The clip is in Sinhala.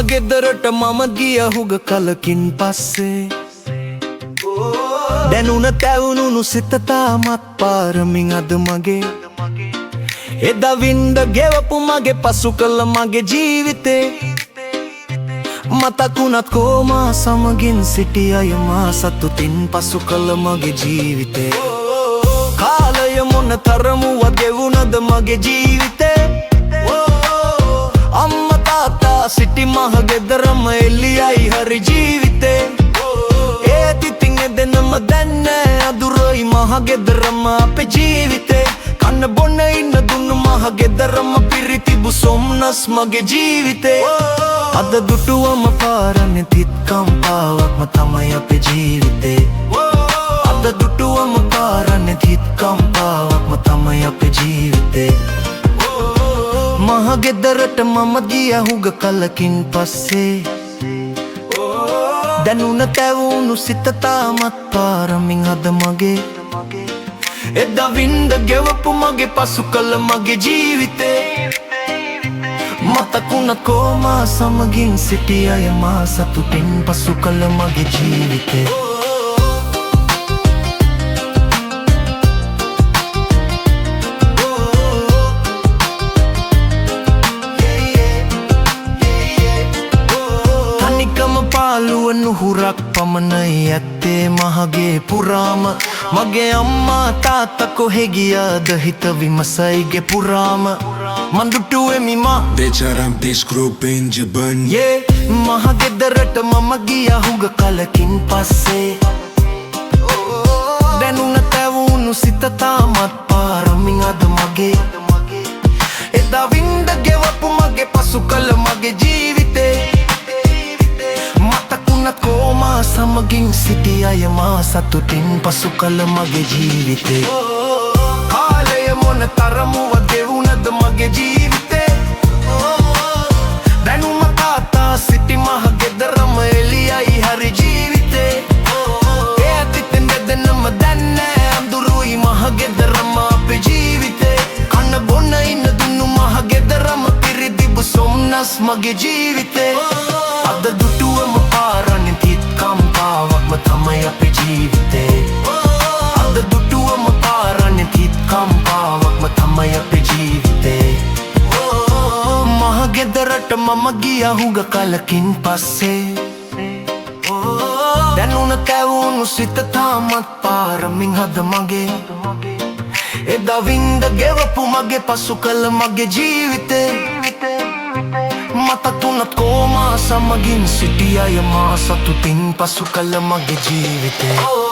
ගෙදරට මම ගිය හුඟ කලකින් පස්සේ දැනුණ තැවුණුණු සිත තාමත් පාරමින් අද මගේ එදා වින්ද ගෙවපු මගේ පසු කළ මගේ ජීවිතේ මතකුණත් කෝමා සමගින් සිටි අය මා සතුටින් පසු කළ මගේ ජීවිතේ කාලය මොන තරමුව ගෙවුණද මගේ ජීවිතේ අම්මා තාත්තා සිටි මහ ගෙදරම එළියයි හරි ජීවිතේ ඒත් ඉතින් එදෙනම දැන් නෑ අඳුරයි මහ ගෙදරම අපේ ජීවිතේ කන්න බොන්න ඉන්න දුන්නු මහ ගෙදරම පිරිතිබු සොම්නස් මගේ ජීවිතේ අද දුටුවම පාරන්නේ තිත් කම්පාවක්ම තමයි අපේ ජීවිතේ අද දුටුවම පාරන්නේ තිත් කම්පාවක්ම තමයි අපේ ජීවිතේ මහ ගෙදරට මම ගිය හුඟ කලකින් පස්සේ දැනුණ තැවුණු සිත තාමත් පාරමින් අද මගේ එදා වින්ද ගෙවපු මගේ පසු කළ මගේ ජීවිතේ මතකුණත් කෝමා සමගින් සිටි අය මා සතුටින් පසු කළ මගේ ජීවිතේ පාලුව නුහුරක් පමණයි ඇත්තේ මහගේ පුරාම මගේ අම්මා තාත්තා කොහෙ ගියාද හිත විමසයිගේ පුරාම මන් දුටුවෙමි මා Becharam descrupem de ban මහ ගෙදරට මම ගිය හුඟ කලකින් පස්සේ දැනුණ තැවුණු සිත තාමත් පාරමින් අද මගේ එදා වින්ද ගෙවපු මගේ පසු කළ මගේ ජීවිතේ කෝමා සමගින් සිටි අය මා සතුටින් පසු කළ මගේ ජීවිතේ කාලය මොන තරමුව ගෙවුණද මගේ ජීවිතේ දැනුම තාත්තා සිටි මහ ගෙදරම එළියයි හරි ජීවිතේ ඒත් ඉතින් දෙදෙනම දැන් නෑ අඳුරුයි මහ ගෙදරම අපේ ජීවිතේ කන්න බොන්න ඉන්න දුන්නු මහ ගෙදරම පිරිතිබු සොම්නස් මගේ ජීවිතේ අද දුටුවම පාරන්නේ තිත් කම්පාවක්ම තමයි අපේ ජීවිතේ අද දුටුවම පාරන්නේ තිත් කම්පාවක්ම තමයි අපේ ජීවිතේ මහ ගෙදරට මම ගිය හුඟ කලකින් පස්සේ දැනුණ තැවුණු සිත තාමත් පාරමින් අද මගේ එදා වින්ද ගෙවපු මගේ පසු කළ මගේ ජීවිතේ මතකුණත් කෝමා සමගින් සිටි අය මා සතුටින් පසු කළ මගේ ජීවිතේ